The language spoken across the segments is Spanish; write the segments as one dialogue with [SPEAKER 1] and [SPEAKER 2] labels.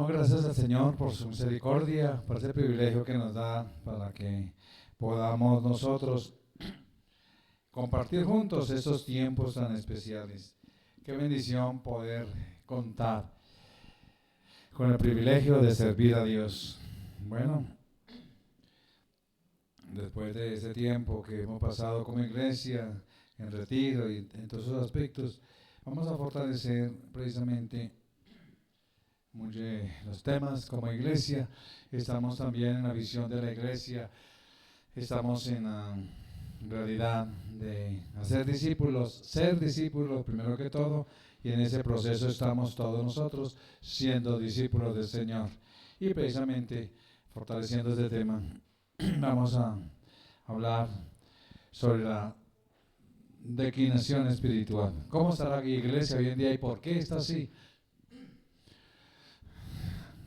[SPEAKER 1] Damos gracias al Señor por su misericordia, por ese privilegio que nos da para que podamos nosotros compartir juntos estos tiempos tan especiales. Qué bendición poder contar con el privilegio de servir a Dios. Bueno, después de ese tiempo que hemos pasado como iglesia, en retiro y en todos esos aspectos, vamos a fortalecer precisamente los temas como iglesia. Estamos también en la visión de la iglesia, estamos en la realidad de hacer discípulos, ser discípulos primero que todo, y en ese proceso estamos todos nosotros siendo discípulos del Señor. Y precisamente fortaleciendo este tema, vamos a hablar sobre la declinación espiritual. ¿Cómo está la iglesia hoy en día y por qué está así?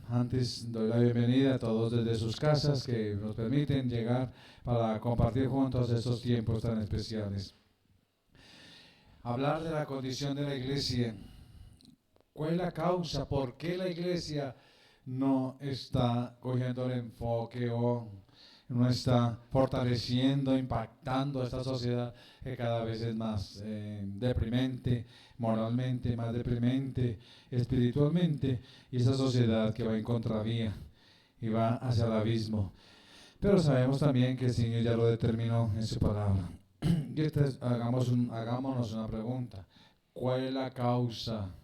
[SPEAKER 1] Antes doy la bienvenida a todos desde sus casas que nos permiten llegar para compartir juntos estos tiempos tan especiales. Hablar de la condición de la iglesia. ¿Cuál es la causa? ¿Por qué la iglesia no está cogiendo el enfoque o no está fortaleciendo, impactando a esta sociedad que cada vez es más deprimente, moralmente, más deprimente, espiritualmente, y esa sociedad que va en contravía y va hacia el abismo? Pero sabemos también que el Señor ya lo determinó en su palabra. Y hagámonos una pregunta. ¿Cuál es la causa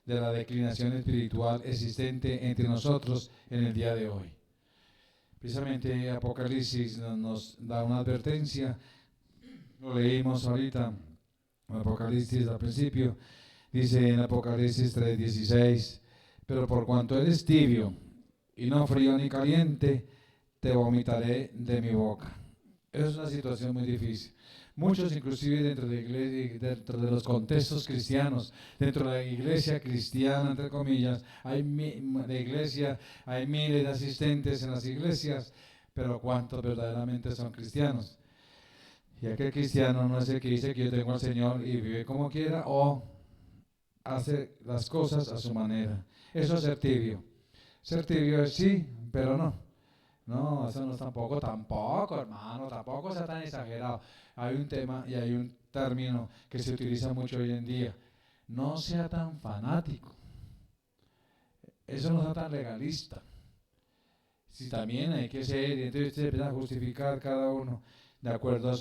[SPEAKER 1] de la declinación espiritual existente entre nosotros en el día de hoy? Precisamente Apocalipsis nos da una advertencia, lo leímos ahorita, Apocalipsis al principio, dice en Apocalipsis 3:16, pero por cuanto eres tibio y no frío ni caliente, te vomitaré de mi boca. Es una situación muy difícil. Muchos, inclusive dentro de la iglesia, dentro de los contextos cristianos, dentro de la iglesia cristiana, entre comillas, hay miles de asistentes en las iglesias, pero ¿cuántos verdaderamente son cristianos? Y aquel cristiano no es el que dice que yo tengo al Señor y vive como quiera o hace las cosas a su manera. Eso es ser tibio. Ser tibio es sí, pero no. No, eso no es tampoco, hermano, tampoco sea tan exagerado. Hay un tema y hay un término que se utiliza mucho hoy en día. No sea tan fanático. Eso no sea tan legalista. Si también hay que ser, y entonces se empieza a justificar cada uno de acuerdo a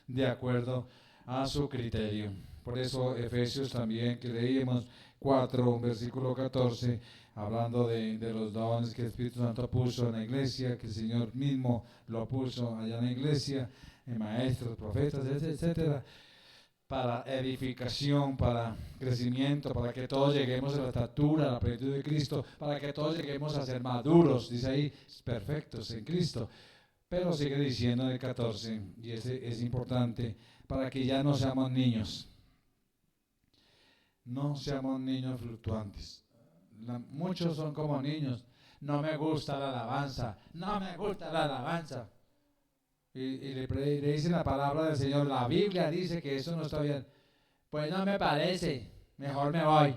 [SPEAKER 1] de acuerdo a su criterio. Por eso Efesios también, que leímos 4, versículo 14, hablando de los dones que el Espíritu Santo puso en la iglesia, que el Señor mismo lo puso allá en la iglesia, en maestros, profetas, etcétera, para edificación, para crecimiento, para que todos lleguemos a la estatura, a la plenitud de Cristo, para que todos lleguemos a ser maduros, dice ahí, perfectos en Cristo. Pero sigue diciendo en el 14, y ese es importante, para que ya no seamos niños. No seamos niños fluctuantes. Muchos son como niños. No me gusta la alabanza. No me gusta la alabanza. Y le dicen la palabra del Señor. La Biblia dice que eso no está bien. Pues no me parece. Mejor me voy.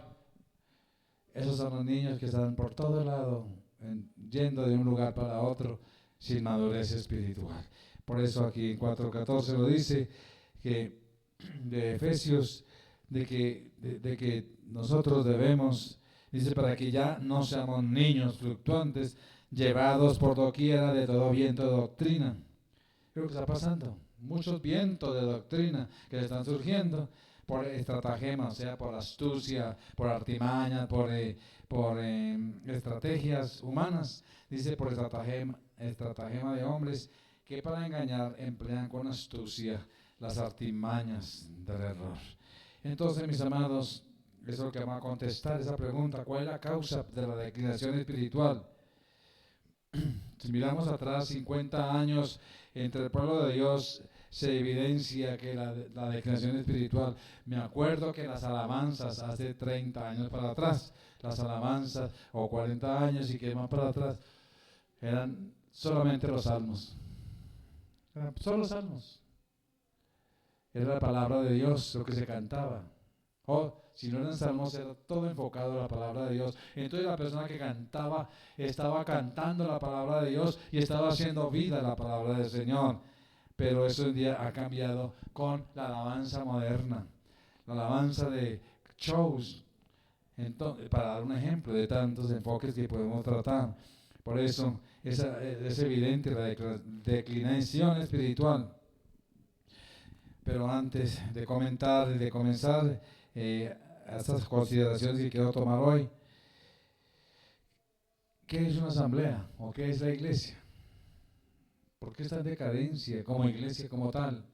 [SPEAKER 1] Esos son los niños que están por todo lado, yendo de un lugar para otro, sin madurez espiritual. Por eso aquí en 4:14 lo dice, que de Efesios, de que nosotros debemos, dice, para que ya no seamos niños fluctuantes, llevados por doquiera de todo viento de doctrina. ¿Qué es lo que está pasando? Muchos vientos de doctrina que están surgiendo por estratagema, o sea, por astucia, por artimaña, por estrategias humanas. Dice, por estratagema de hombres que para engañar emplean con astucia las artimañas del error. Entonces, mis amados, eso es lo que vamos a contestar esa pregunta. ¿Cuál es la causa de la declinación espiritual? Si miramos atrás, 50 años entre el pueblo de Dios, se evidencia que la declinación espiritual. Me acuerdo que las alabanzas hace 30 años para atrás, las alabanzas, o 40 años y que más para atrás, eran solamente los salmos. Eran solo salmos. Era la palabra de Dios lo que se cantaba. O si no eran salmos, era todo enfocado a la palabra de Dios. Entonces la persona que cantaba estaba cantando la palabra de Dios y estaba haciendo vida la palabra del Señor. Pero eso hoy día ha cambiado con la alabanza moderna, la alabanza de shows. Entonces, para dar un ejemplo de tantos enfoques que podemos tratar. Por eso es evidente la declinación espiritual. Pero antes de comentar, de comenzar estas consideraciones que quiero tomar hoy, ¿qué es una asamblea o qué es la iglesia? ¿Por qué está en decadencia como iglesia como tal?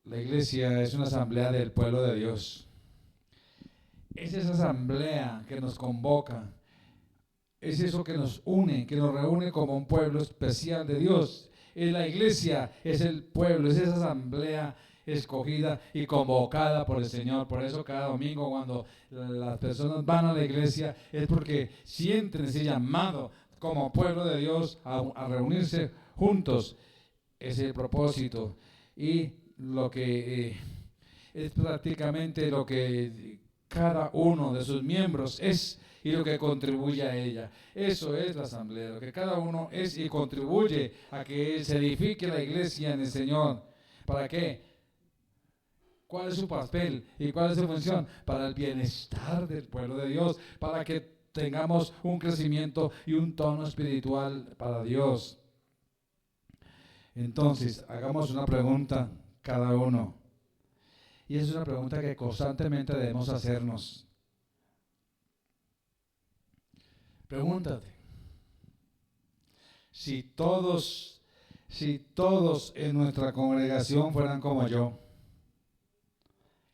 [SPEAKER 1] La iglesia es una asamblea del pueblo de Dios. Es esa asamblea que nos convoca, es eso que nos une, que nos reúne como un pueblo especial de Dios. Es la iglesia, es el pueblo, es esa asamblea escogida y convocada por el Señor. Por eso cada domingo cuando las personas van a la iglesia es porque sienten ese llamado como pueblo de Dios a reunirse juntos. Ese es el propósito y lo que es prácticamente lo que cada uno de sus miembros es y lo que contribuye a ella. Eso es la asamblea, lo que cada uno es y contribuye a que se edifique la iglesia en el Señor. ¿Para qué? ¿Cuál es su papel y cuál es su función? Para el bienestar del pueblo de Dios, para que tengamos un crecimiento y un tono espiritual para Dios. Entonces, hagamos una pregunta cada uno. Y es una pregunta que constantemente debemos hacernos. Pregúntate, si todos en nuestra congregación fueran como yo,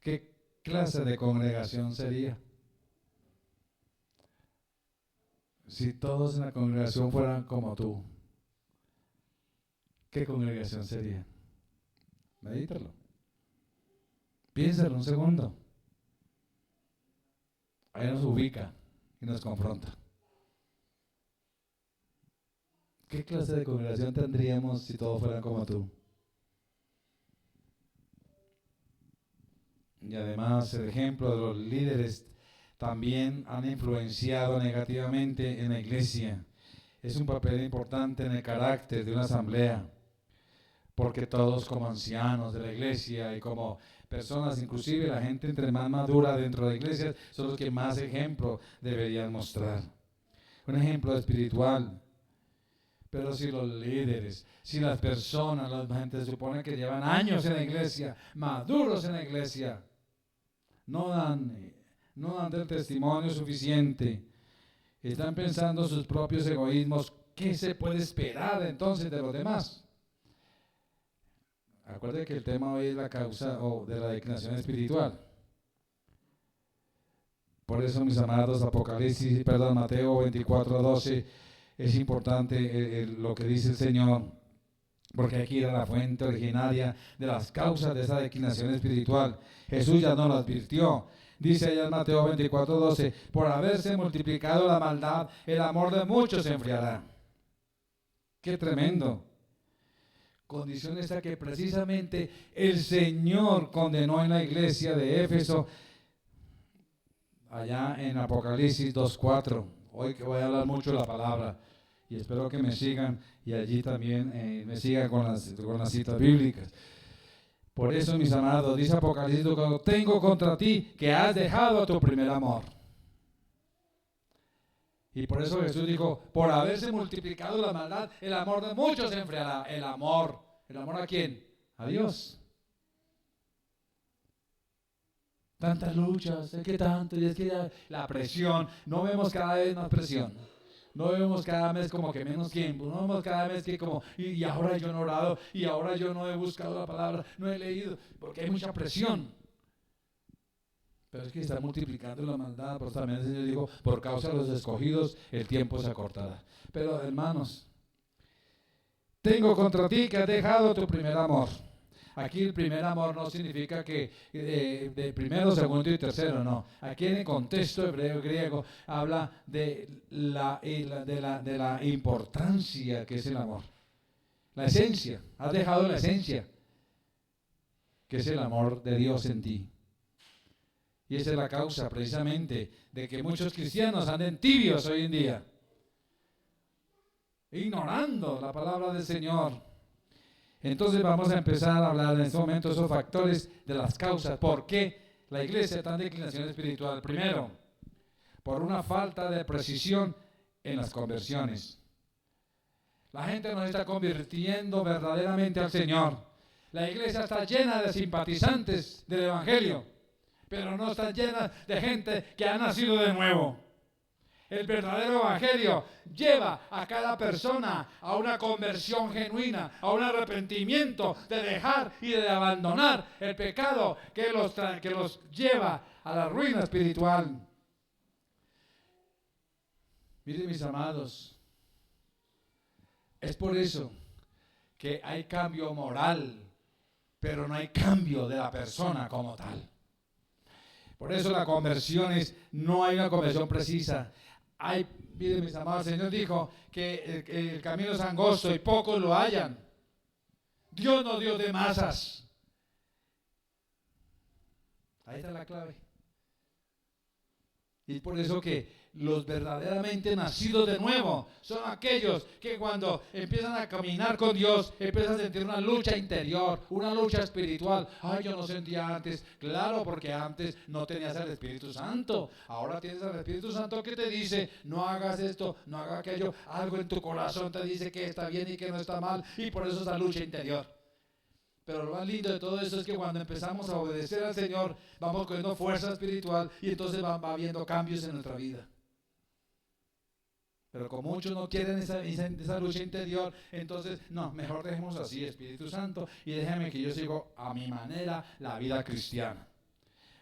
[SPEAKER 1] ¿qué clase de congregación sería? Si todos en la congregación fueran como tú, ¿qué congregación sería? Medítalo. Piénsalo un segundo. Ahí nos ubica y nos confronta. ¿Qué clase de congregación tendríamos si todos fueran como tú? Y además el ejemplo de los líderes también han influenciado negativamente en la iglesia. Es un papel importante en el carácter de una asamblea, porque todos como ancianos de la iglesia y como personas, inclusive la gente entre más madura dentro de la iglesia, son los que más ejemplo deberían mostrar. Un ejemplo espiritual. Pero si los líderes, si las personas, la gente se supone que llevan años en la iglesia, maduros en la iglesia, no dan del testimonio suficiente, están pensando sus propios egoísmos, ¿qué se puede esperar entonces de los demás? Acuérdense que el tema hoy es la causa de la declinación espiritual. Por eso, mis amados, Mateo 24:12, es importante lo que dice el Señor, porque aquí era la fuente originaria de las causas de esa declinación espiritual. Jesús ya nos lo advirtió. Dice allá en Mateo 24:12, por haberse multiplicado la maldad, el amor de muchos se enfriará. ¡Qué tremendo! Condición esta que precisamente el Señor condenó en la iglesia de Éfeso, allá en Apocalipsis 2:4. Hoy que voy a hablar mucho de la palabra y espero que me sigan y allí también me sigan con las citas bíblicas. Por eso, mis amados, dice Apocalipsis 2:4, tengo contra ti que has dejado tu primer amor. Y por eso Jesús dijo, por haberse multiplicado la maldad, el amor de muchos se enfriará. ¿El amor a quién? A Dios. Tantas luchas, es que tanto, y es que la presión, no vemos cada vez más presión. No vemos cada vez como que menos tiempo, no vemos cada vez que como, y ahora yo no he orado, y ahora yo no he buscado la palabra, no he leído, porque hay mucha presión. Pero es que está multiplicando la maldad, por eso también el Señor dijo, por causa de los escogidos, el tiempo se acortará. Pero hermanos, tengo contra ti que has dejado tu primer amor. Aquí el primer amor no significa que de primero, segundo y tercero, no. Aquí en el contexto hebreo y griego habla de la importancia que es el amor. La esencia, has dejado la esencia, que es el amor de Dios en ti. Y esa es la causa precisamente de que muchos cristianos anden tibios hoy en día, ignorando la palabra del Señor. Entonces vamos a empezar a hablar en este momento de esos factores, de las causas. ¿Por qué la iglesia está en declinación espiritual? Primero, por una falta de precisión en las conversiones. La gente no está convirtiendo verdaderamente al Señor. La iglesia está llena de simpatizantes del Evangelio, pero no está llena de gente que ha nacido de nuevo. El verdadero Evangelio lleva a cada persona a una conversión genuina, a un arrepentimiento de dejar y de abandonar el pecado que los lleva a la ruina espiritual. Miren, mis amados, es por eso que hay cambio moral, pero no hay cambio de la persona como tal. Por eso la conversión no hay una conversión precisa. Miren, mis amados, el Señor dijo que el camino es angosto y pocos lo hallan. Dios no dio de masas. Ahí está la clave. Y por eso que los verdaderamente nacidos de nuevo son aquellos que cuando empiezan a caminar con Dios, empiezan a sentir una lucha interior, una lucha espiritual. Ay, yo no sentía antes. Claro, porque antes no tenías al Espíritu Santo. Ahora tienes al Espíritu Santo que te dice, no hagas esto, no hagas aquello. Algo en tu corazón te dice que está bien y que no está mal. Y por eso esa lucha interior. Pero lo más lindo de todo eso es que cuando empezamos a obedecer al Señor, vamos cogiendo fuerza espiritual y entonces va habiendo cambios en nuestra vida. Pero como muchos no quieren esa lucha interior, entonces, no, mejor dejemos así, Espíritu Santo, y déjame que yo sigo a mi manera la vida cristiana.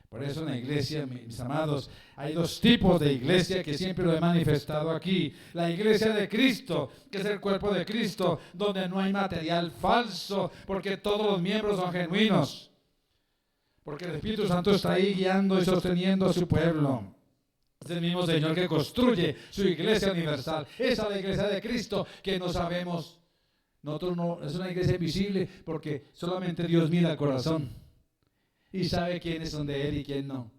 [SPEAKER 1] Por eso en la iglesia, mis amados, hay dos tipos de iglesia que siempre lo he manifestado aquí. La iglesia de Cristo, que es el cuerpo de Cristo, donde no hay material falso, porque todos los miembros son genuinos. Porque el Espíritu Santo está ahí guiando y sosteniendo a su pueblo. Es el mismo Señor que construye su iglesia universal. Esa es la iglesia de Cristo que no sabemos. Nosotros no, es una iglesia invisible porque solamente Dios mira el corazón y sabe quiénes son de Él y quién no.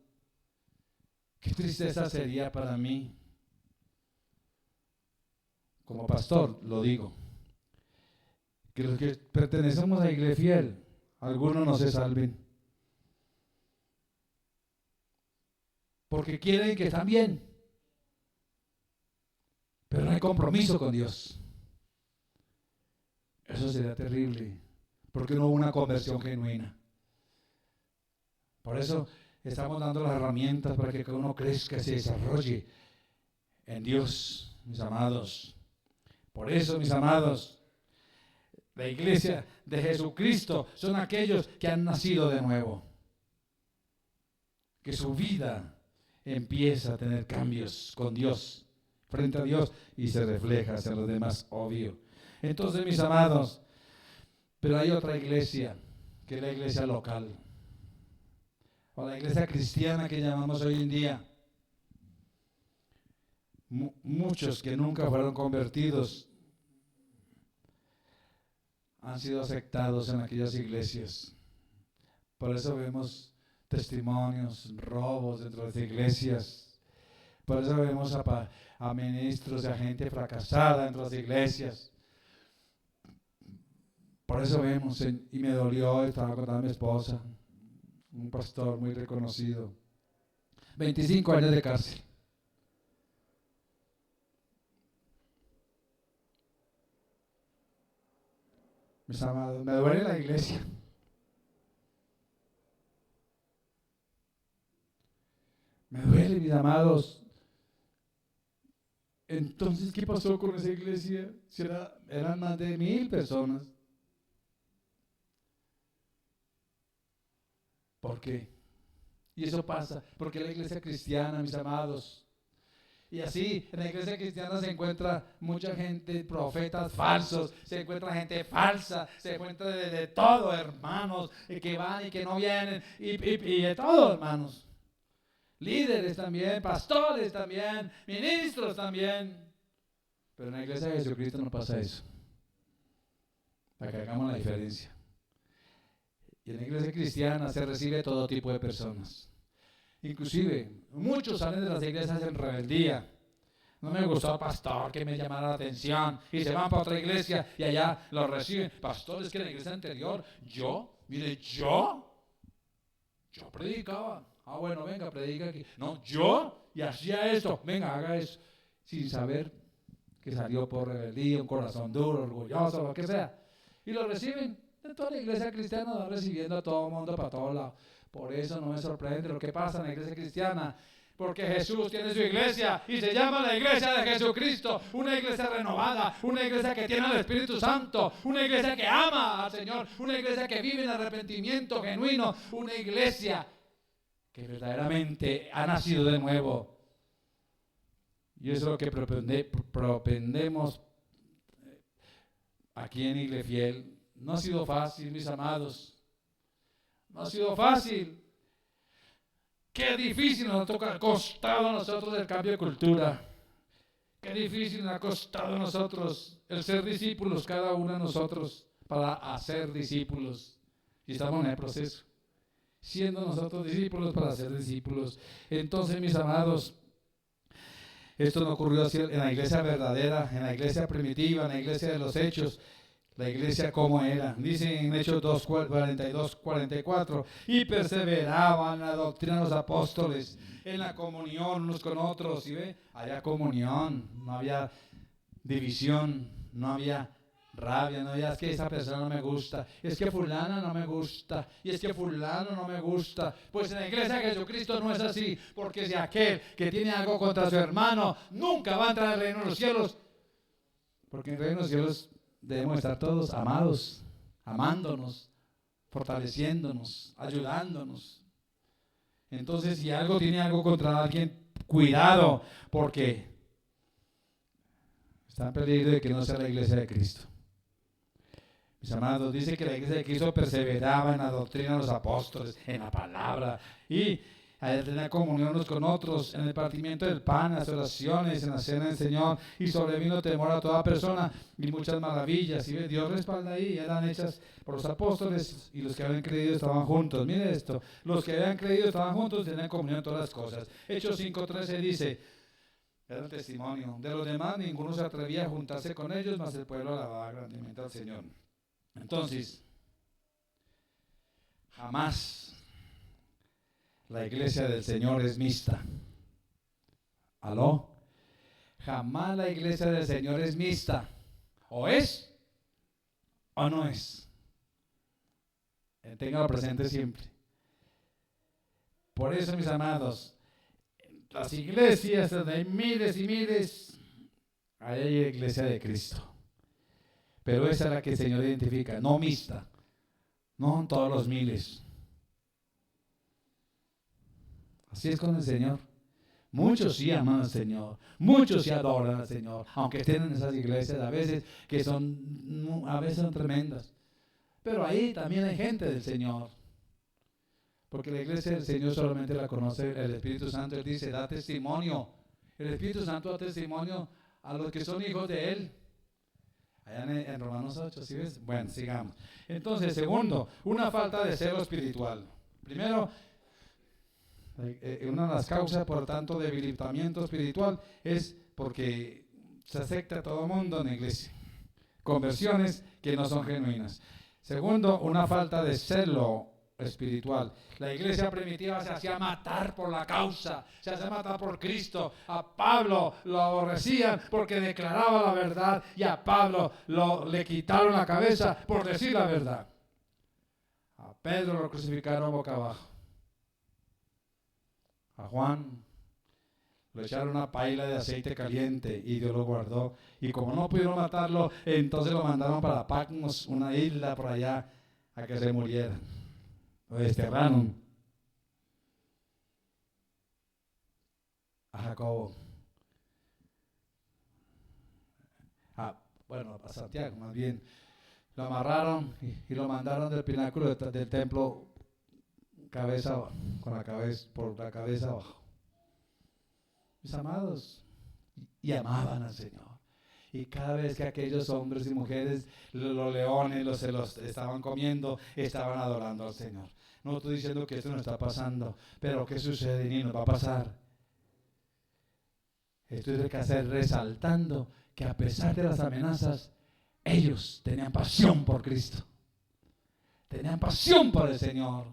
[SPEAKER 1] Qué tristeza sería para mí, como pastor, lo digo, que los que pertenecemos a la iglesia fiel, algunos no se salven. Porque quieren que están bien, pero no hay compromiso con Dios. Eso sería terrible, porque no hubo una conversión genuina. Por eso estamos dando las herramientas para que uno crezca y se desarrolle en Dios, mis amados. Por eso, mis amados, la iglesia de Jesucristo son aquellos que han nacido de nuevo, que su vida empieza a tener cambios con Dios, frente a Dios, y se refleja hacia los demás, obvio. Entonces, mis amados, pero hay otra iglesia, que es la iglesia local, o la iglesia cristiana que llamamos hoy en día. Muchos que nunca fueron convertidos han sido aceptados en aquellas iglesias. Por eso vemos testimonios, robos dentro de las iglesias. Por eso vemos a ministros y a gente fracasada dentro de las iglesias. Por eso vemos, y me dolió, estaba contando a mi esposa, un pastor muy reconocido, 25 años de cárcel. Mis amados, me duele la iglesia. Me duele, mis amados. Entonces, ¿qué pasó con esa iglesia? Si eran más de 1000 personas. ¿Por qué? Y eso pasa porque la iglesia cristiana, mis amados. Y así, en la iglesia cristiana se encuentra mucha gente, profetas falsos, se encuentra gente falsa, se encuentra de todo, hermanos, que van y que no vienen, y de todo, hermanos. Líderes también, pastores también, ministros también. Pero en la iglesia de Jesucristo no pasa eso. Para que hagamos la diferencia. Y en la iglesia cristiana se recibe todo tipo de personas. Inclusive, muchos salen de las iglesias en rebeldía. No me gustó el pastor que me llamara la atención y se van para otra iglesia y allá lo reciben. Pastor, es que en la iglesia anterior yo predicaba. Bueno, venga, predica aquí. No, yo y hacía esto. Venga, haga eso. Sin saber que salió por rebeldía, un corazón duro, orgulloso, lo que sea. Y lo reciben. En toda la iglesia cristiana va recibiendo a todo el mundo para todos lados. Por eso no me sorprende lo que pasa en la iglesia cristiana. Porque Jesús tiene su iglesia y se llama la iglesia de Jesucristo. Una iglesia renovada, una iglesia que tiene al Espíritu Santo, una iglesia que ama al Señor, una iglesia que vive en arrepentimiento genuino, una iglesia que verdaderamente ha nacido de nuevo. Y eso es lo que propendemos aquí en Iglesia Fiel. No ha sido fácil, mis amados. No ha sido fácil. Qué difícil nos ha costado a nosotros el cambio de cultura. Qué difícil nos ha costado a nosotros el ser discípulos, cada uno de nosotros, para hacer discípulos. Y estamos en el proceso. Siendo nosotros discípulos para ser discípulos. Entonces, mis amados, esto no ocurrió así en la iglesia verdadera, en la iglesia primitiva, en la iglesia de los hechos. La iglesia como era, dice en Hechos 2, 42, 44, y perseveraban en la doctrina de los apóstoles, en la comunión unos con otros, ¿sí ve? Había comunión, no había división, no había rabia, no había, es que esa persona no me gusta, es que fulana no me gusta, y es que fulano no me gusta. Pues en la iglesia de Jesucristo no es así, porque si aquel que tiene algo contra su hermano, nunca va a entrar al reino de los cielos, porque en el reino de los cielos debemos estar todos amados, amándonos, fortaleciéndonos, ayudándonos. Entonces, si algo tiene algo contra alguien, cuidado, porque está en peligro de que no sea la iglesia de Cristo. Mis amados, dice que la iglesia de Cristo perseveraba en la doctrina de los apóstoles, en la palabra, y a tener comunión unos con otros, en el partimiento del pan, en las oraciones, en la cena del Señor, y sobrevino temor a toda persona, y muchas maravillas. Y Dios respalda ahí, eran hechas por los apóstoles, y los que habían creído estaban juntos. Mire esto, los que habían creído estaban juntos, tenían comunión en todas las cosas. Hechos 5:13 dice, era el testimonio, de los demás ninguno se atrevía a juntarse con ellos, mas el pueblo alababa grandemente al Señor. Entonces, jamás la iglesia del Señor es mixta. ¿Aló? Jamás la iglesia del Señor es mixta. ¿O es? ¿O no es? Téngalo presente siempre. Por eso, mis amados, las iglesias donde hay miles y miles, ahí hay iglesia de Cristo. Pero esa es la que el Señor identifica, no mixta. No son todos los miles. Así es con el Señor. Muchos sí aman al Señor, muchos sí adoran al Señor, aunque estén en esas iglesias a veces que a veces son tremendas. Pero ahí también hay gente del Señor. Porque la iglesia del Señor solamente la conoce el Espíritu Santo. Él dice, da testimonio. El Espíritu Santo da testimonio a los que son hijos de Él. Allá en Romanos 8, ¿sí ves? Bueno, sigamos. Entonces, segundo, una falta de celo espiritual. Primero, una de las causas, por tanto, de debilitamiento espiritual es porque se acepta a todo el mundo en la iglesia. Conversiones que no son genuinas. Segundo, una falta de celo espiritual. La iglesia primitiva se hacía matar por la causa, se hacía matar por Cristo. A Pablo lo aborrecían porque declaraba la verdad y a Pablo le quitaron la cabeza por decir la verdad. A Pedro lo crucificaron boca abajo. A Juan le echaron una paila de aceite caliente y Dios lo guardó. Y como no pudieron matarlo, entonces lo mandaron para Patmos, una isla por allá, a que se muriera. Lo desterraron. A Jacobo. A Santiago más bien. Lo amarraron y lo mandaron del pináculo del templo cabeza abajo, por la cabeza abajo. Mis amados, y amaban al Señor. Y cada vez que aquellos hombres y mujeres, los leones, se los estaban comiendo, estaban adorando al Señor. No estoy diciendo que esto no está pasando, pero ¿qué sucede y nos va a pasar? Estoy resaltando que a pesar de las amenazas, ellos tenían pasión por Cristo. Tenían pasión por el Señor.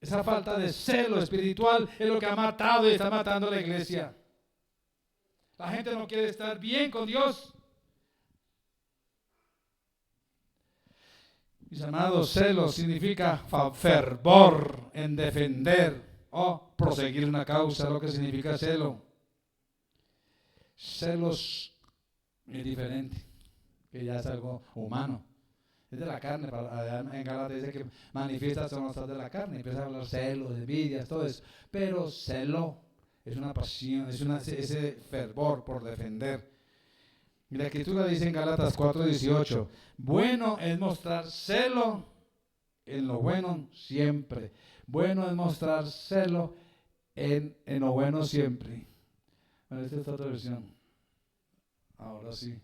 [SPEAKER 1] Esa falta de celo espiritual es lo que ha matado y está matando a la iglesia. La gente no quiere estar bien con Dios. Mis amados, celo significa fervor en defender o proseguir una causa, lo que significa celo. Celos es diferente, que ya es algo humano. Es de la carne, en Gálatas dice que manifiesta son las de la carne, empieza a hablar celos, envidias, todo eso. Pero celo es una pasión, es ese fervor por defender. Y la Escritura dice en Gálatas 4:18, bueno es mostrar celo en lo bueno siempre. Bueno es mostrar celo en lo bueno siempre. Bueno, esta es otra versión. Ahora sí.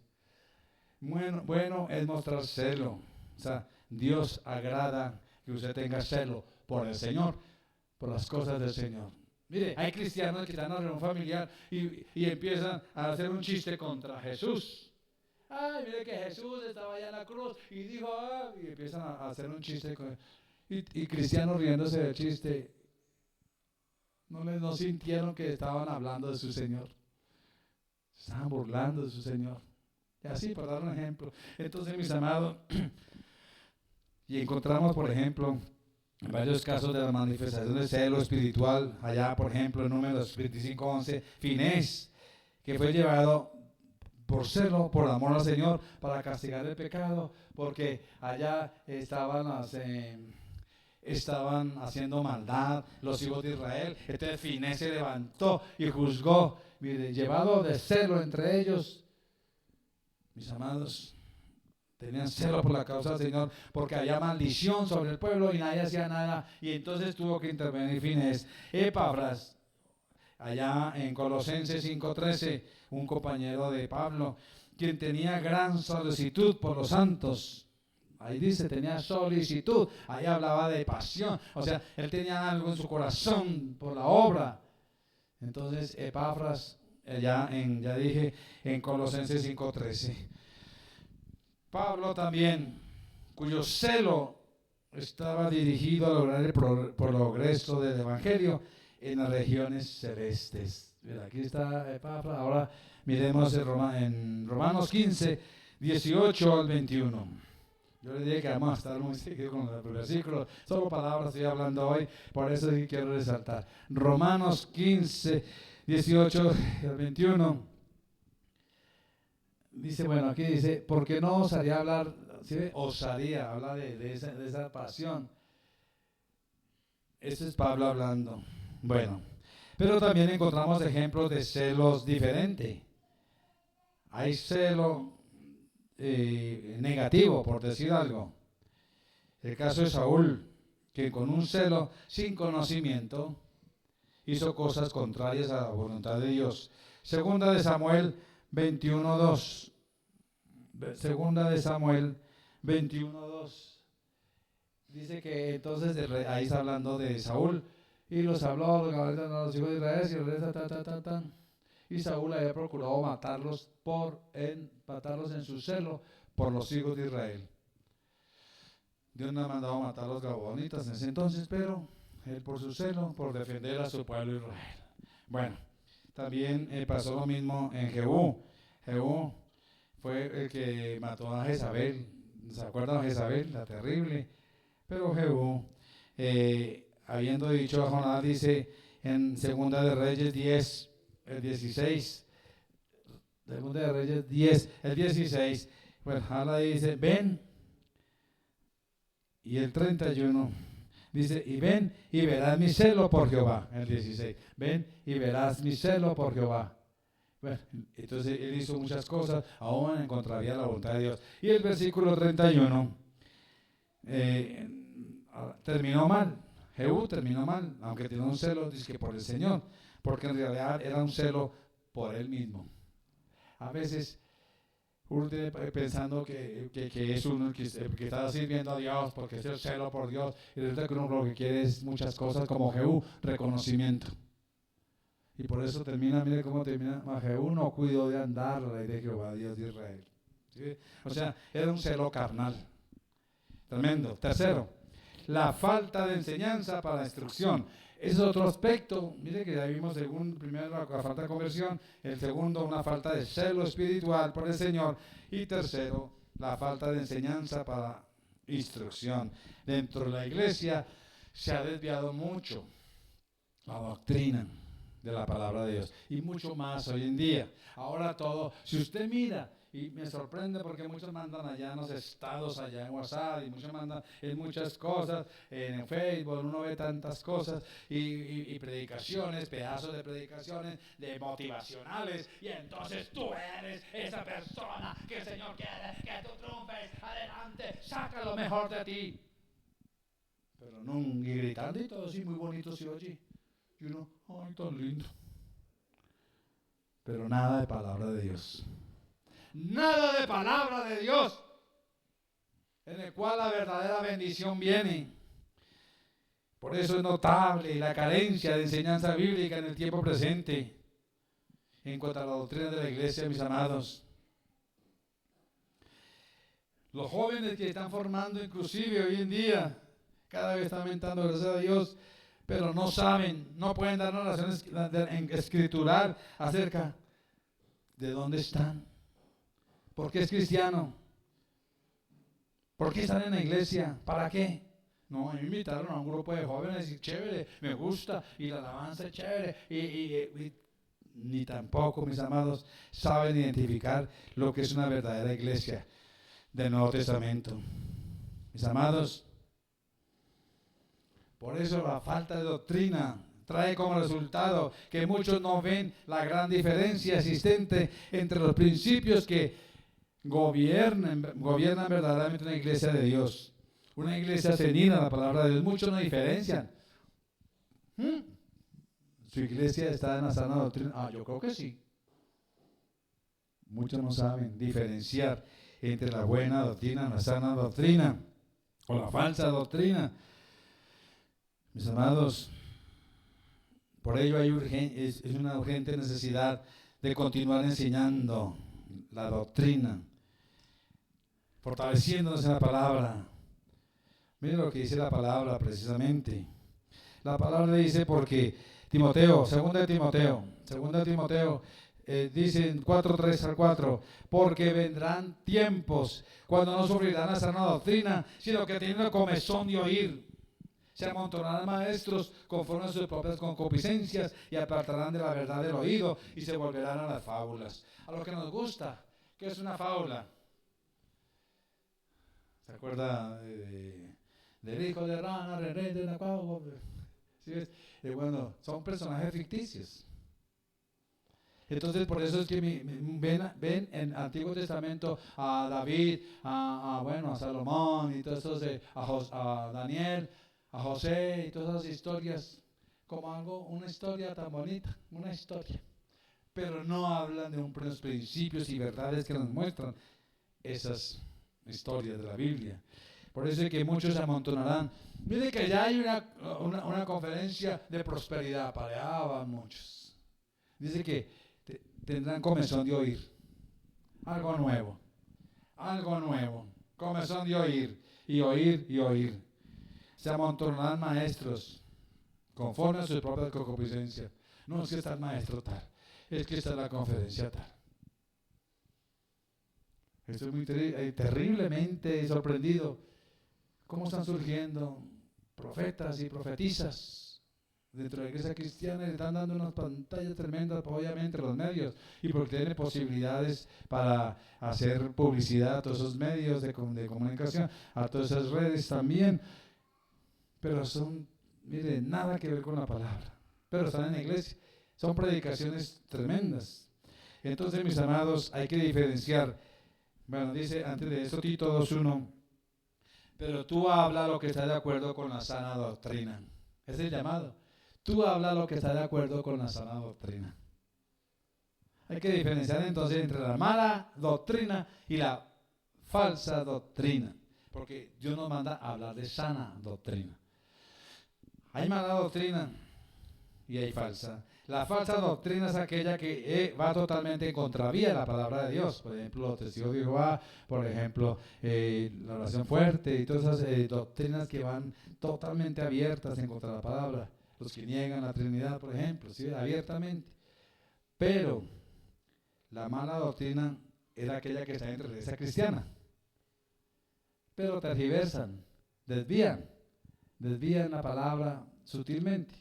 [SPEAKER 1] Bueno es mostrar celo. O sea, Dios agrada que usted tenga celo por el Señor, por las cosas del Señor. Mire, hay cristianos que están en una reunión familiar y empiezan a hacer un chiste contra Jesús. Ay, mire que Jesús estaba allá en la cruz y dijo, y empiezan a hacer un chiste y cristianos riéndose del chiste. No sintieron que estaban hablando de su Señor. Estaban burlando de su Señor. Y así, para dar un ejemplo. Entonces, mis amados, y encontramos, por ejemplo, en varios casos de la manifestación de celo espiritual, allá, por ejemplo, en Números 25:11, Finés, que fue llevado por celo, por amor al Señor, para castigar el pecado, porque allá estaban haciendo maldad los hijos de Israel. Entonces Finés se levantó y juzgó, mire, llevado de celo entre ellos. Mis amados, tenían celo por la causa del Señor, porque había maldición sobre el pueblo y nadie hacía nada, y entonces tuvo que intervenir Finés. Epafras, allá en Colosenses 5:13, un compañero de Pablo, quien tenía gran solicitud por los santos. Ahí dice, tenía solicitud, ahí hablaba de pasión, o sea, él tenía algo en su corazón por la obra. Entonces, Epafras, ya dije, en Colosenses 5:13. Pablo también, cuyo celo estaba dirigido a lograr el progreso del Evangelio en las regiones celestes. Mira, aquí está Epafras. Ahora miremos en Romanos 15:18 al 21. Yo le dije que vamos a estar muy seguido con el versículo, solo palabras estoy hablando hoy, por eso sí quiero resaltar. Romanos 15:18 al 21. Dice, bueno, aquí dice, porque no osaría hablar, ¿sí ve? Osaría hablar de esa pasión. Este es Pablo hablando. Bueno, pero también encontramos ejemplos de celos diferentes. Hay celo negativo, por decir algo. El caso de Saúl, que con un celo sin conocimiento hizo cosas contrarias a la voluntad de Dios. Segunda de Samuel 21:2. Segunda de Samuel 21:2. Dice que entonces ahí está hablando de Saúl y los habló a los hijos de Israel y Saúl había procurado matarlos en su celo por los hijos de Israel. Dios no ha mandado matar a los gabonitas en ese entonces, pero él por su celo, por defender a su pueblo Israel. Bueno, también pasó lo mismo en Jehú. Jehú fue el que mató a Jezabel. ¿Se acuerdan de Jezabel? La terrible. Pero Jehú, habiendo dicho a Jonás, dice en Segunda de Reyes 10, el 16. Segunda de Reyes 10, el 16. Pues ahora dice, ven. Y el 31 dice, y ven y verás mi celo por Jehová. El 16, ven y verás mi celo por Jehová. Bueno, entonces él hizo muchas cosas, aún encontraría la voluntad de Dios. Y el versículo 31 terminó mal. Jehú terminó mal, aunque tenía un celo, dice que por el Señor, porque en realidad era un celo por él mismo. A veces Uno tiene pensando que es uno que está sirviendo a Dios porque es el celo por Dios, y resulta que uno lo que quiere es muchas cosas como Jehú, reconocimiento. Y por eso termina, mire cómo termina: Jehú no cuidó de andar la ley de Jehová, Dios de Israel. ¿Sí? O sea, era un celo carnal. Tremendo. Tercero, la falta de enseñanza para la instrucción. Ese es otro aspecto. Mire que ya vimos, según primero la falta de conversión, el segundo una falta de celo espiritual por el Señor, y tercero la falta de enseñanza para instrucción. Dentro de la iglesia se ha desviado mucho la doctrina de la palabra de Dios, y mucho más hoy en día. Ahora todo, si usted mira, y me sorprende porque muchos mandan allá en los estados, allá en WhatsApp, y muchos mandan en muchas cosas, en Facebook, uno ve tantas cosas, y predicaciones, pedazos de predicaciones, de motivacionales, y entonces tú eres esa persona que el Señor quiere que tú triunfes, adelante, saca lo mejor de ti. Pero no, y gritando y todo así, muy bonito se oye. Y uno, ay, tan lindo. Pero nada de palabra de Dios. Nada de palabra de Dios, en el cual la verdadera bendición viene. Por eso es notable la carencia de enseñanza bíblica en el tiempo presente en cuanto a la doctrina de la iglesia, mis amados. Los jóvenes que están formando, inclusive hoy en día, cada vez están aumentando, gracias a Dios, pero no saben, no pueden dar oraciones escritural acerca de dónde están. ¿Por qué es cristiano? ¿Por qué están en la iglesia? ¿Para qué? No, a mí me invitaron a un grupo de jóvenes y chévere, me gusta, y la alabanza es chévere, y ni tampoco, mis amados, saben identificar lo que es una verdadera iglesia del Nuevo Testamento. Mis amados, por eso la falta de doctrina trae como resultado que muchos no ven la gran diferencia existente entre los principios que gobiernan verdaderamente una iglesia de Dios, una iglesia ceñida a la palabra de Dios. Muchos no diferencian. ¿Su iglesia está en la sana doctrina? Yo creo que sí. Muchos no saben diferenciar entre la buena doctrina, la sana doctrina o la falsa doctrina. Mis amados, por ello es una urgente necesidad de continuar enseñando la doctrina, fortaleciéndonos en la palabra. Miren lo que dice la palabra precisamente. La palabra dice, porque Timoteo, 2 Timoteo, dice en 4:3 al 4, porque vendrán tiempos cuando no sufrirán la sana doctrina, sino que teniendo comezón de oír, se amontonarán maestros conforme a sus propias concupiscencias y apartarán de la verdad del oído y se volverán a las fábulas. A lo que nos gusta, ¿qué es una fábula? ¿Se acuerda del hijo de rana, rey de la cuau? ¿Sí ves? Bueno, son personajes ficticios. Entonces, por eso es que ven en el Antiguo Testamento a David, a Salomón y todos esos, a Daniel, a José y todas esas historias como una historia tan bonita, una historia. Pero no hablan de unos principios y verdades que nos muestran esas historias de la Biblia. Por eso es que muchos se amontonarán. Mire que ya hay una conferencia de prosperidad, para allá van muchos. Dice que tendrán comezón de oír. Algo nuevo, comezón de oír, y oír, y oír. Se amontonarán maestros, conforme a su propia concupiscencia. No es que está el maestro tal, es que está la conferencia tal. Estoy muy terriblemente sorprendido cómo están surgiendo profetas y profetisas dentro de la iglesia cristiana, y le están dando unas pantallas tremendas, obviamente, los medios, y porque tienen posibilidades para hacer publicidad a todos esos medios de comunicación, a todas esas redes también, pero son, mire, nada que ver con la palabra, pero están en la iglesia, son predicaciones tremendas. Entonces, mis amados, hay que diferenciar. Bueno, dice antes de eso Tito 2:1, pero tú habla lo que está de acuerdo con la sana doctrina. Ese es el llamado. Tú habla lo que está de acuerdo con la sana doctrina. Hay que diferenciar entonces entre la mala doctrina y la falsa doctrina, porque Dios nos manda a hablar de sana doctrina. Hay mala doctrina y hay falsa. La falsa doctrina es aquella que va totalmente en contravía de la palabra de Dios. Por ejemplo, los testigos de Jehová, por ejemplo, la oración fuerte y todas esas doctrinas que van totalmente abiertas en contra de la palabra. Los que niegan la Trinidad, por ejemplo, ¿sí? Abiertamente. Pero la mala doctrina era aquella que está dentro de la iglesia cristiana. Pero tergiversan, desvían la palabra sutilmente.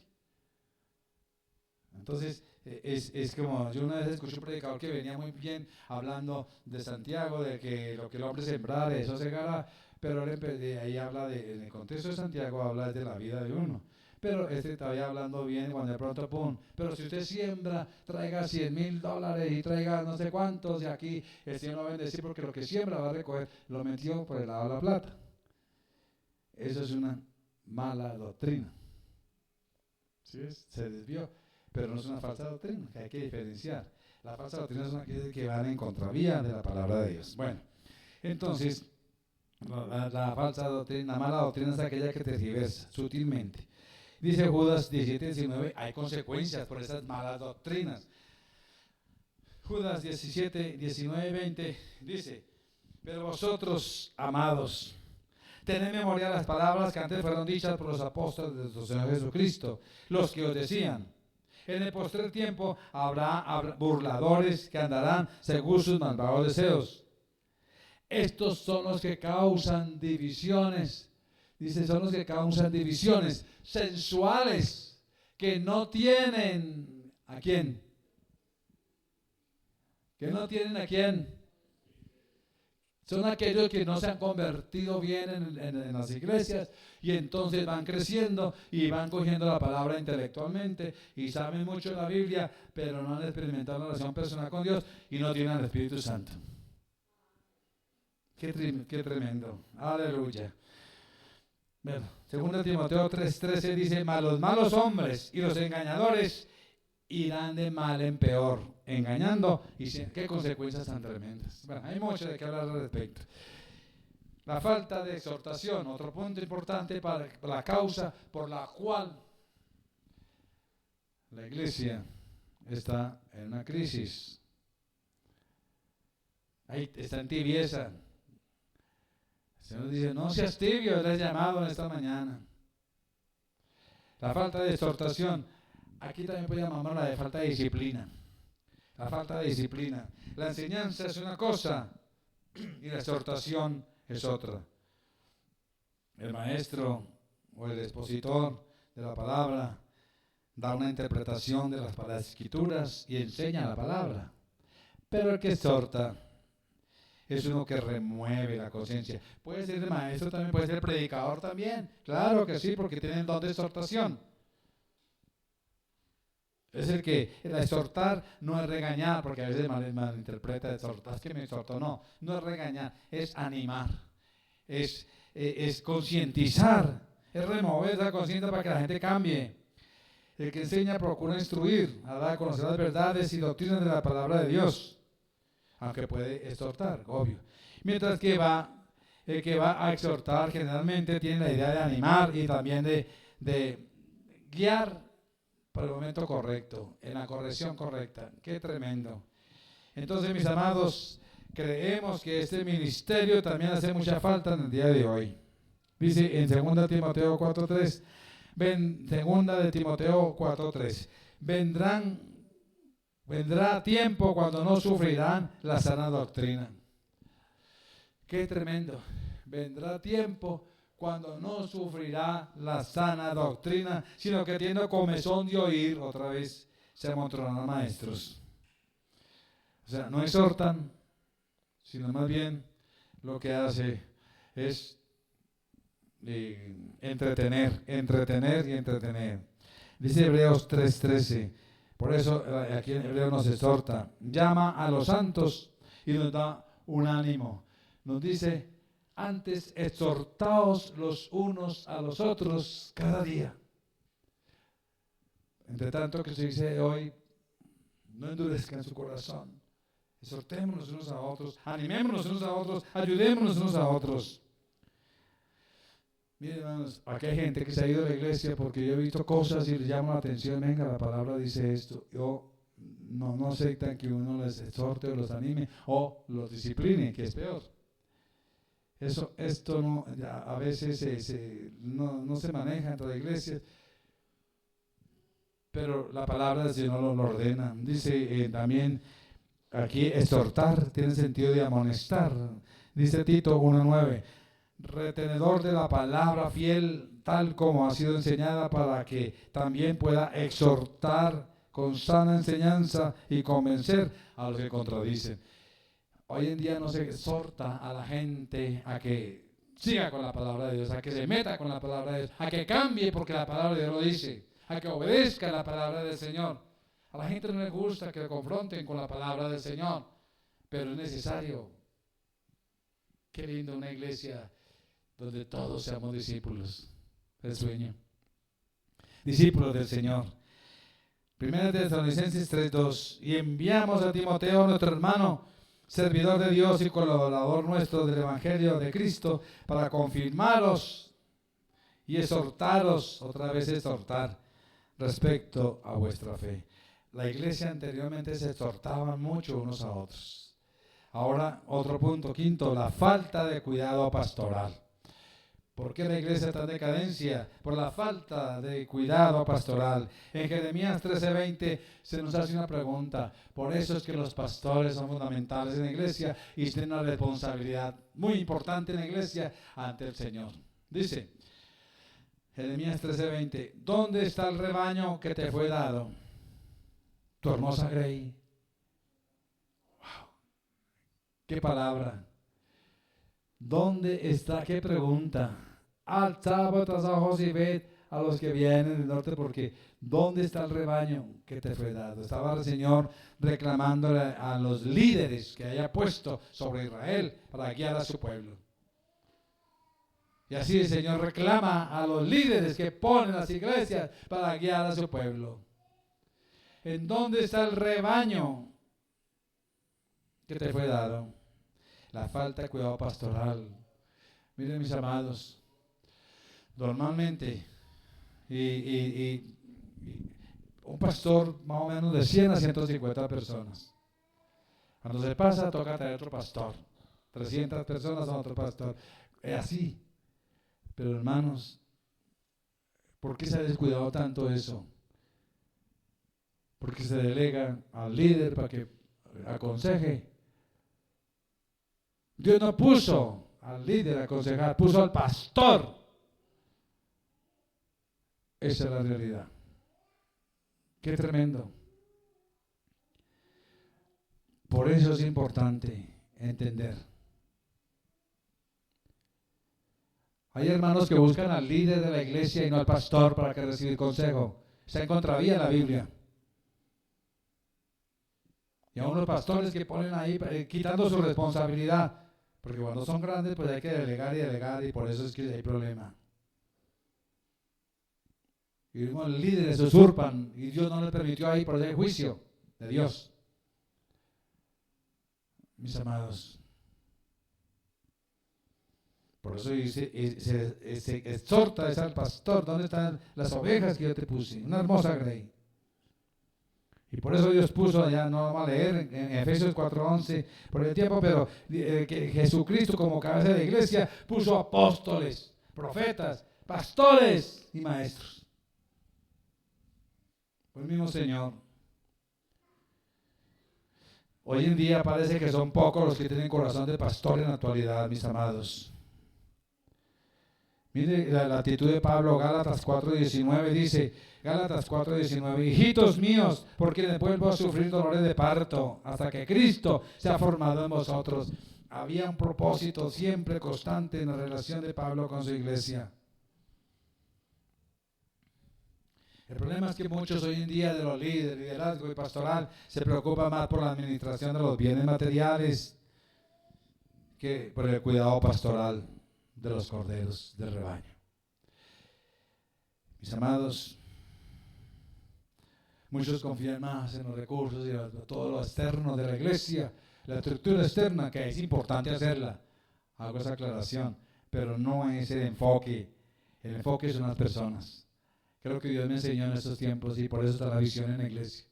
[SPEAKER 1] Entonces, es como, yo una vez escuché un predicador que venía muy bien hablando de Santiago, de que lo que el hombre sembrare, eso segará, pero ahí habla en el contexto de Santiago, habla de la vida de uno. Pero estaba hablando bien cuando de pronto, pum, pero si usted siembra, traiga $100,000 y traiga no sé cuántos, y aquí el Señor lo va a bendecir porque lo que siembra va a recoger, lo metió por el lado de la plata. Eso es una mala doctrina. ¿Sí? Se desvió. Pero no es una falsa doctrina, que hay que diferenciar. La falsa doctrina son aquellas que van en contravía de la palabra de Dios. Bueno, entonces, la falsa doctrina, la mala doctrina es aquella que tergiversa sutilmente. Dice Judas 17:19, hay consecuencias por esas malas doctrinas. Judas 17:19-20 dice, pero vosotros, amados, tened memoria de las palabras que antes fueron dichas por los apóstoles de nuestro Señor Jesucristo, los que os decían, en el postrer tiempo habrá burladores que andarán según sus malvados deseos. Estos son los que causan divisiones. Dice, son los que causan divisiones sensuales que no tienen ¿a quién? Que no tienen ¿a quién? Son aquellos que no se han convertido bien en las iglesias y entonces van creciendo y van cogiendo la palabra intelectualmente y saben mucho de la Biblia, pero no han experimentado la relación personal con Dios y no tienen al Espíritu Santo. Qué tremendo. Aleluya. Bueno, 2 Timoteo 3:13 dice, mas los malos hombres y los engañadores irán de mal en peor, engañando, y qué consecuencias tan tremendas. Bueno, hay mucho de qué hablar al respecto. La falta de exhortación, otro punto importante para la causa por la cual la iglesia está en una crisis. Ahí está en tibieza. El Señor dice, no seas tibio, le he llamado en esta mañana. La falta de exhortación. Aquí también puede llamarlo la de falta de disciplina. La falta de disciplina. La enseñanza es una cosa y la exhortación es otra. El maestro o el expositor de la palabra da una interpretación de las escrituras y enseña la palabra. Pero el que exhorta es uno que remueve la conciencia. Puede ser el maestro también, puede ser el predicador también. Claro que sí, porque tienen don de exhortación. Es el que, el exhortar no es regañar, porque a veces malinterpreta exhortar, es que me exhortó, no es regañar, es animar, es concientizar, es remover esa conciencia para que la gente cambie. El que enseña procura instruir, a dar a conocer las verdades y doctrinas de la palabra de Dios, aunque puede exhortar, obvio. Mientras que el que va a exhortar generalmente tiene la idea de animar y también de guiar por el momento correcto, en la corrección correcta. Qué tremendo. Entonces, mis amados, creemos que este ministerio también hace mucha falta en el día de hoy. Dice en 2 Timoteo 4:3, 2 de Timoteo 4:3, vendrá tiempo cuando no sufrirán la sana doctrina. Qué tremendo. Vendrá tiempo cuando no sufrirá la sana doctrina, sino que teniendo comezón de oír, otra vez se amontonarán maestros. O sea, no exhortan, sino más bien lo que hace es entretener y entretener. Dice Hebreos 3:13, por eso aquí en Hebreos nos exhorta, llama a los santos y nos da un ánimo. Nos dice, antes exhortaos los unos a los otros cada día. Entre tanto que se dice hoy, no endurezcan su corazón. Exhortémonos unos a otros, animémonos unos a otros, ayudémonos unos a otros. Miren, hermanos, aquí hay gente que se ha ido a la iglesia porque yo he visto cosas y les llamo la atención. Venga, la palabra dice esto. Yo no aceptan que uno les exhorte o los anime o los discipline, que es peor. Esto no, a veces no se maneja entre las iglesias, pero la palabra del Señor lo ordena. Dice también aquí exhortar tiene sentido de amonestar. Dice Tito 1:9, retenedor de la palabra fiel tal como ha sido enseñada, para que también pueda exhortar con sana enseñanza y convencer a los que contradicen. Hoy en día no se exhorta a la gente a que siga con la palabra de Dios, a que se meta con la palabra de Dios, a que cambie porque la palabra de Dios lo dice, a que obedezca la palabra del Señor. A la gente no le gusta que le confronten con la palabra del Señor, pero es necesario. Qué lindo una iglesia donde todos seamos discípulos del sueño, discípulos del Señor. Primera de Tesalonicenses 3:2, y enviamos a Timoteo, nuestro hermano, servidor de Dios y colaborador nuestro del Evangelio de Cristo, para confirmaros y exhortaros, otra vez exhortar, respecto a vuestra fe. La iglesia anteriormente se exhortaban mucho unos a otros. Ahora, otro punto, quinto, la falta de cuidado pastoral. ¿Por qué la iglesia está en decadencia? Por la falta de cuidado pastoral. En Jeremías 13:20 se nos hace una pregunta. Por eso es que los pastores son fundamentales en la iglesia y tienen una responsabilidad muy importante en la iglesia ante el Señor. Dice Jeremías 13:20, ¿dónde está el rebaño que te fue dado? Tu hermosa grey. Wow. Qué palabra. ¿Dónde está? Qué pregunta. Alzad vuestros ojos y ved a los que vienen del norte, porque ¿dónde está el rebaño que te fue dado? Estaba el Señor reclamándole a los líderes que haya puesto sobre Israel para guiar a su pueblo. Y así el Señor reclama a los líderes que ponen las iglesias para guiar a su pueblo. ¿En dónde está el rebaño que te fue dado? La falta de cuidado pastoral. Miren, mis amados, normalmente un pastor más o menos de 100 a 150 personas. Cuando se pasa, toca traer otro pastor. 300 personas a otro pastor. Es así. Pero hermanos, ¿por qué se ha descuidado tanto eso? Porque se delega al líder para que aconseje. Dios no puso al líder a aconsejar, puso al pastor. Esa es la realidad. Qué tremendo. Por eso es importante entender. Hay hermanos que buscan al líder de la iglesia y no al pastor para que reciba consejo. Está en contravía la Biblia. Y a unos pastores que ponen ahí quitando su responsabilidad. Porque cuando son grandes, pues hay que delegar y por eso es que hay problema. Y los líderes se usurpan y Dios no les permitió ahí por el juicio de Dios. Mis amados, por eso se exhorta al pastor, ¿dónde están las ovejas que yo te puse? Una hermosa grey. Y por eso Dios puso allá, no vamos a leer en Efesios 4:11 por el tiempo, pero que Jesucristo como cabeza de la iglesia puso apóstoles, profetas, pastores y maestros. Por el mismo Señor. Hoy en día parece que son pocos los que tienen corazón de pastor en la actualidad, mis amados. Mire la actitud de Pablo, Gálatas 4:19 dice, Gálatas 4:19, hijitos míos, por quienes vuelvo a sufrir dolores de parto, hasta que Cristo se ha formado en vosotros. Había un propósito siempre constante en la relación de Pablo con su iglesia. El problema es que muchos hoy en día de los líderes, liderazgo y pastoral se preocupan más por la administración de los bienes materiales que por el cuidado pastoral de los corderos del rebaño. Mis amados, Muchos confían más en los recursos y todo lo externo de la iglesia, la estructura externa, que es importante hacerla. Hago esa aclaración, pero no es el enfoque. El enfoque son las personas. Creo que Dios me enseñó en estos tiempos y por eso está la visión en la iglesia.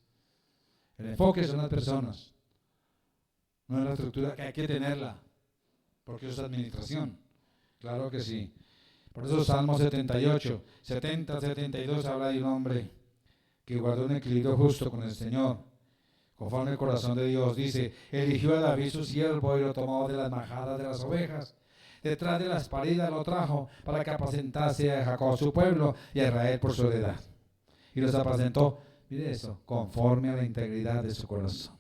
[SPEAKER 1] El enfoque son las personas, no es la estructura, que hay que tenerla, porque eso es administración. Claro que sí. Por eso Salmo 78, 70, 72 habla de un hombre que guardó un equilibrio justo con el Señor, conforme el corazón de Dios. Dice, eligió a David su siervo y lo tomó de las majadas de las ovejas. Detrás de las paridas lo trajo para que apacentase a Jacob su pueblo y a Israel por su heredad. Y los apacentó, mire eso, conforme a la integridad de su corazón,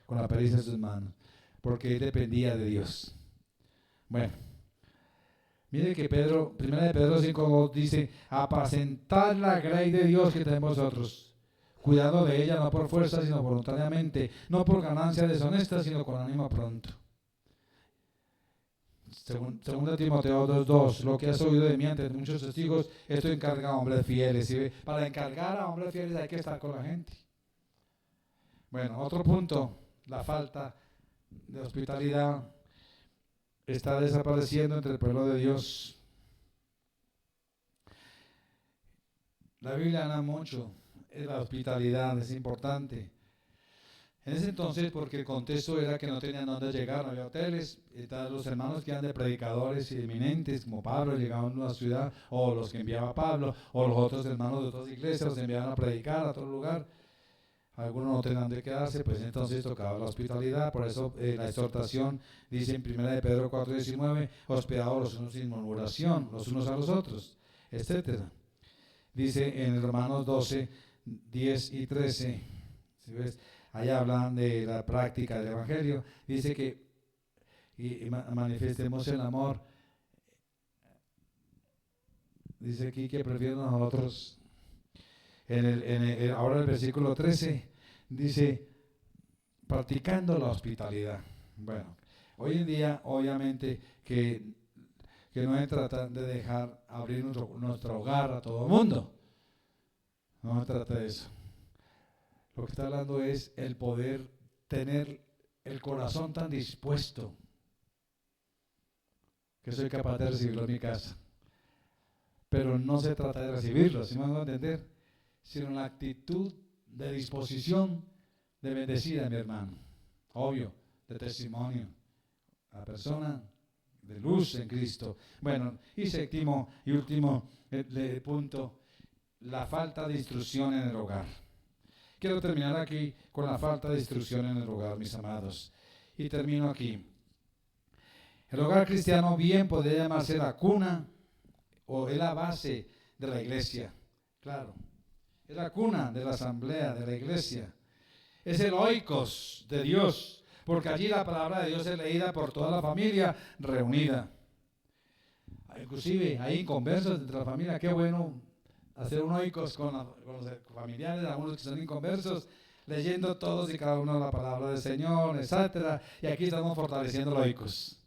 [SPEAKER 1] con la pericia de sus manos, porque él dependía de Dios. Bueno, mire que Pedro, 1 de Pedro 5:2 dice, apacentad la grey de Dios que tenemos nosotros, cuidando de ella no por fuerza, sino voluntariamente, no por ganancia deshonesta, sino con ánimo pronto. Según Timoteo 2:2, lo que has oído de mí ante muchos testigos, esto encarga a hombres fieles. ¿Sí? Para encargar a hombres fieles hay que estar con la gente. Bueno, otro punto, la falta de hospitalidad está desapareciendo entre el pueblo de Dios. La Biblia habla mucho de la hospitalidad, es importante. En ese entonces, porque el contexto era que no tenían dónde llegar, no había hoteles, los hermanos que eran de predicadores y eminentes, como Pablo, llegaban a una ciudad, o los que enviaba Pablo, o los otros hermanos de otras iglesias, los enviaban a predicar a otro lugar. Algunos no tenían de quedarse, pues entonces tocaba la hospitalidad. Por eso la exhortación dice en 1 de Pedro 4:19, hospedados los unos sin murmuración, los unos a los otros, etcétera. Dice en Romanos 12:10 y 13, ¿sí ves? Ahí hablan de la práctica del Evangelio. Dice que y manifestemos el amor. Dice aquí que prefieren nosotros. Ahora el versículo 13 dice, practicando la hospitalidad. Bueno, hoy en día obviamente que no se trata de dejar abrir nuestro hogar a todo el mundo. No se trata de eso. Lo que está hablando es el poder tener el corazón tan dispuesto que soy capaz de recibirlo en mi casa. Pero no se trata de recibirlo, ¿sí me van a entender? Sino la actitud de disposición de bendecir a mi hermano. Obvio, de testimonio. La persona de luz en Cristo. Bueno, y séptimo y último punto, la falta de instrucción en el hogar. Quiero terminar aquí con la falta de instrucción en el hogar, mis amados. Y termino aquí. El hogar cristiano bien podría llamarse la cuna o es la base de la iglesia. Claro, es la cuna de la asamblea, de la iglesia. Es el oikos de Dios, porque allí la palabra de Dios es leída por toda la familia reunida. Inclusive hay inconversos entre la familia, qué bueno hacer un oikos con los familiares, algunos que son inconversos, leyendo todos y cada uno la palabra del Señor, etcétera. Y aquí estamos fortaleciendo los oikos.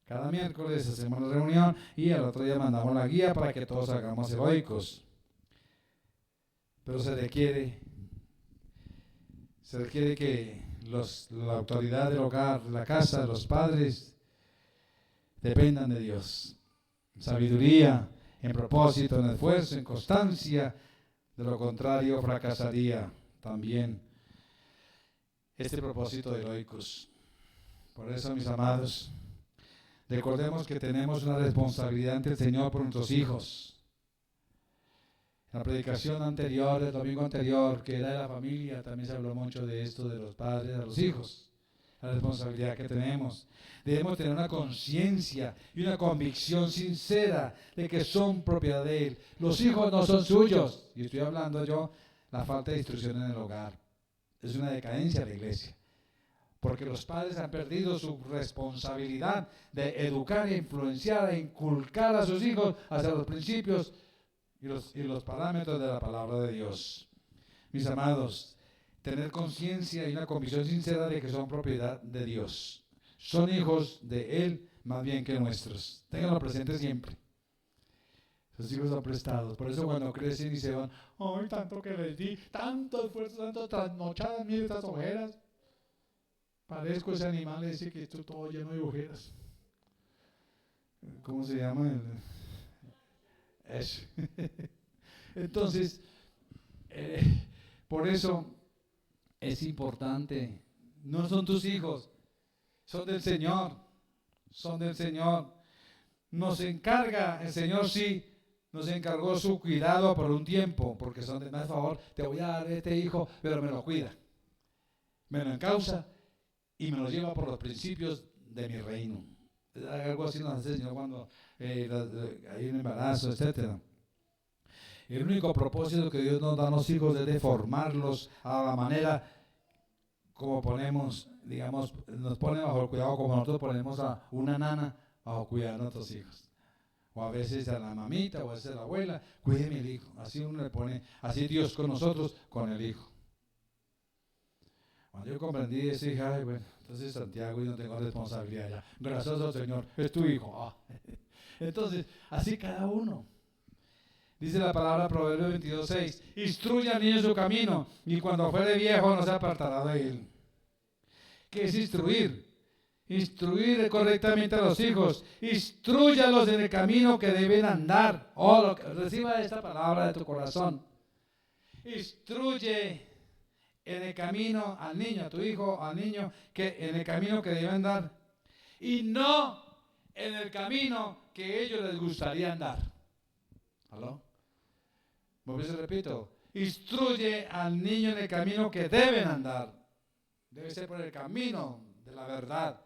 [SPEAKER 1] Cada miércoles hacemos la reunión y al otro día mandamos la guía para que todos hagamos el oikos. Pero se requiere que la autoridad del hogar, la casa, los padres, dependan de Dios. Sabiduría, en propósito, en esfuerzo, en constancia. De lo contrario, fracasaría también este propósito de oikos. Por eso, mis amados, recordemos que tenemos una responsabilidad ante el Señor por nuestros hijos. En la predicación anterior, el domingo anterior, que era de la familia, también se habló mucho de esto, de los padres a los hijos. La responsabilidad que tenemos. Debemos tener una conciencia y una convicción sincera de que son propiedad de Él. Los hijos no son suyos. Y estoy hablando yo, la falta de instrucción en el hogar. Es una decadencia de la iglesia. Porque los padres han perdido su responsabilidad de educar e influenciar e inculcar a sus hijos hacia los principios y los parámetros de la palabra de Dios. Mis amados, tener conciencia y una convicción sincera de que son propiedad de Dios. Son hijos de Él más bien que nuestros. Ténganlo presente siempre. Los hijos son prestados. Por eso cuando crecen y se van, ¡ay, tanto que les di! Tanto esfuerzo, tanto trasnochadas, mire estas ojeras. Parezco ese animal ese que estoy todo lleno de ojeras. ¿Cómo se llama? Eso. Entonces, por eso es importante. No son tus hijos, son del Señor. Son del Señor. Nos encarga, el Señor sí, nos encargó su cuidado por un tiempo, porque son de más favor, te voy a dar este hijo, pero me lo cuida. Me lo encausa y me lo lleva por los principios de mi reino. Algo así nos hace el Señor cuando hay un embarazo, etc. El único propósito que Dios nos da a los hijos es de formarlos a la manera como ponemos, digamos, nos pone bajo el cuidado como nosotros ponemos a una nana bajo cuidar a nuestros hijos. O a veces a la mamita o a veces a la abuela, cuídeme el hijo. Así uno le pone, así Dios con nosotros, con el hijo. Cuando yo comprendí eso, dije, ay, bueno, entonces Santiago, yo no tengo responsabilidad ya. Gracias al Señor, es tu hijo. Ah. Entonces, así cada uno. Dice la palabra Proverbios 22:6, instruye al niño en su camino y cuando fuere viejo no se apartará de él. ¿Qué es instruir? Instruir correctamente a los hijos, instrúyalos en el camino que deben andar. Reciba esta palabra de tu corazón. Instruye en el camino al niño, a tu hijo, al niño, que en el camino que debe andar y no en el camino que a ellos les gustaría andar. ¿Aló? Volví, repito, instruye al niño en el camino que deben andar. Debe ser por el camino de la verdad,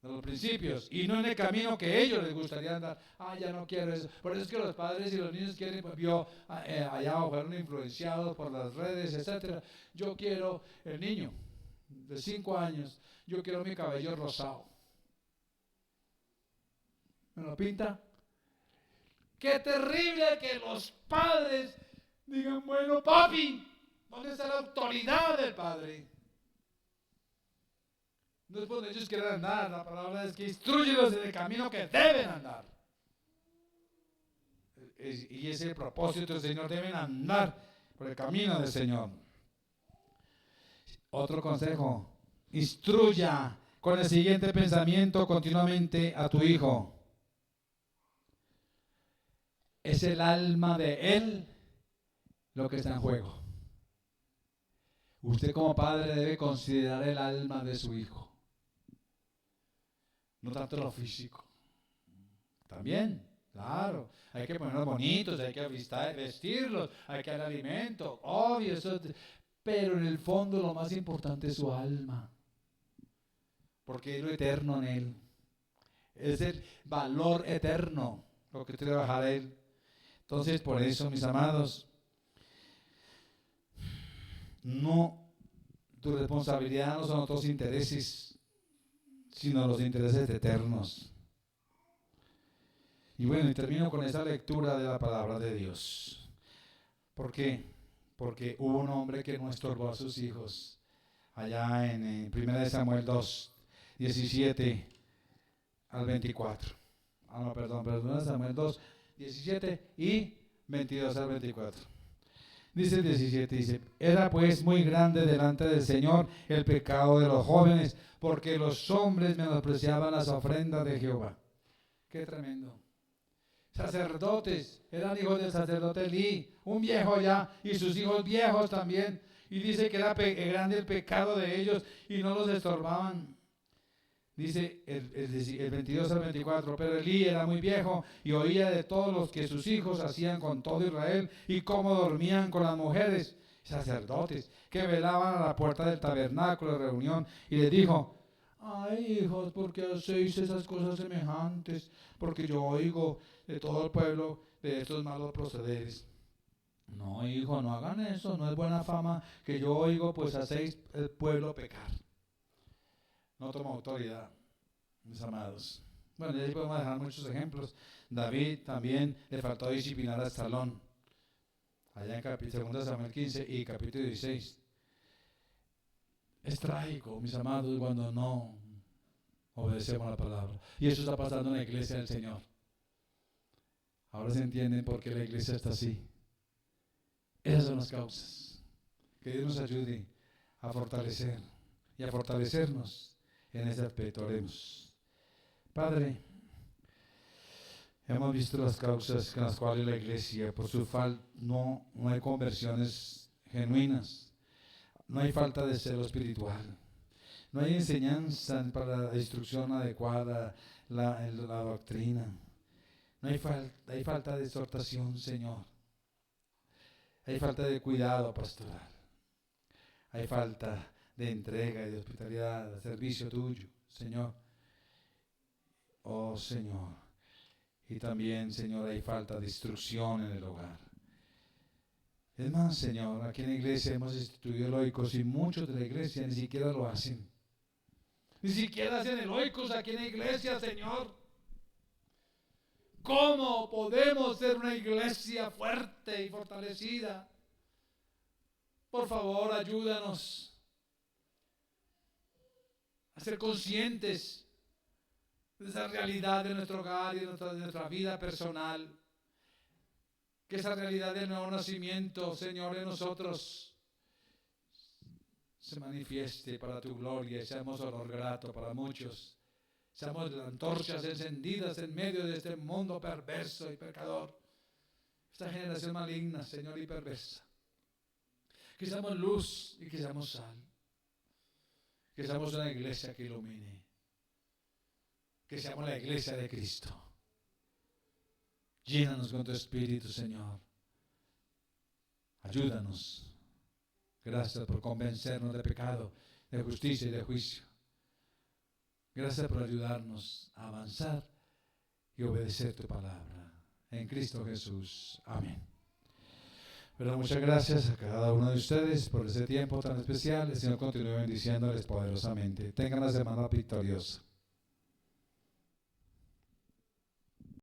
[SPEAKER 1] de los principios, y no en el camino que a ellos les gustaría andar. Ah, ya no quiero eso. Por eso es que los padres y los niños quieren, pues, allá fueron influenciados por las redes, etcétera. Yo quiero el niño de 5 años, yo quiero mi cabello rosado. ¿Me lo pinta? Qué terrible que los padres digan, bueno, papi, ¿dónde está la autoridad del padre? No es donde ellos quieren andar, la palabra es que instruyelos en el camino que deben andar. Y ese es el propósito del Señor, deben andar por el camino del Señor. Otro consejo, instruya con el siguiente pensamiento continuamente a tu hijo. Es el alma de él lo que está en juego. Usted como padre debe considerar el alma de su hijo. No tanto lo físico. También, claro. Hay que ponerlos bonitos, hay que vestirlos, hay que dar alimento. Obvio, eso. Pero en el fondo lo más importante es su alma. Porque es lo eterno en él. Es el valor eterno lo que trabaja de él. Entonces, por eso, mis amados, tu responsabilidad no son otros intereses, sino los intereses eternos. Y bueno, y termino con esa lectura de la palabra de Dios. ¿Por qué? Porque hubo un hombre que no estorbó a sus hijos, allá en 1 Samuel 2, 17 al 24. Perdón, 1 Samuel 2, 17 y 22 al 24. Dice el 17, dice, era pues muy grande delante del Señor el pecado de los jóvenes, porque los hombres menospreciaban las ofrendas de Jehová. Qué tremendo. Sacerdotes, eran hijos del sacerdote Elí, un viejo ya, y sus hijos viejos también. Y dice que era grande el pecado de ellos y no los estorbaban. Dice el 22 al 24, pero Elí era muy viejo y oía de todos los que sus hijos hacían con todo Israel y cómo dormían con las mujeres, sacerdotes, que velaban a la puerta del tabernáculo de reunión, y les dijo, ay hijos, ¿por qué hacéis esas cosas semejantes? Porque yo oigo de todo el pueblo de estos malos procederes. No, hijo, no hagan eso, no es buena fama que yo oigo, pues hacéis el pueblo pecar. No toma autoridad, mis amados. Bueno, ya ahí podemos dejar muchos ejemplos. David también le faltó disciplinar a Absalón, allá en 2 Samuel 15 y capítulo 16. Es trágico, mis amados, cuando no obedecemos la palabra. Y eso está pasando en la iglesia del Señor. Ahora se entiende por qué la iglesia está así. Esas son las causas. Que Dios nos ayude a fortalecer y a fortalecernos en ese aspecto. Oremos. Padre, hemos visto las causas con las cuales la iglesia, por su falta, no hay conversiones genuinas, no hay falta de celo espiritual, no hay enseñanza para la instrucción adecuada, la doctrina, no hay falta de exhortación, Señor, hay falta de cuidado pastoral, hay falta de entrega y de hospitalidad, de servicio tuyo, Señor. Oh Señor. Y también, Señor, hay falta de instrucción en el hogar. Es más, Señor, aquí en la iglesia hemos instituido el oikos y muchos de la iglesia ni siquiera lo hacen. Ni siquiera hacen el oikos aquí en la iglesia, Señor. ¿Cómo podemos ser una iglesia fuerte y fortalecida? Por favor, ayúdanos a ser conscientes de esa realidad de nuestro hogar y de nuestra vida personal. Que esa realidad del nuevo nacimiento, Señor, en nosotros se manifieste para tu gloria y seamos olor grato para muchos. Seamos antorchas encendidas en medio de este mundo perverso y pecador. Esta generación maligna, Señor, y perversa. Que seamos luz y que seamos sal. Que seamos una iglesia que ilumine. Que seamos la iglesia de Cristo. Llénanos con tu Espíritu, Señor. Ayúdanos. Gracias por convencernos de pecado, de justicia y de juicio. Gracias por ayudarnos a avanzar y obedecer tu palabra. En Cristo Jesús. Amén. Pero muchas gracias a cada uno de ustedes por ese tiempo tan especial. El Señor continúe bendiciéndoles poderosamente. Tengan la semana victoriosa.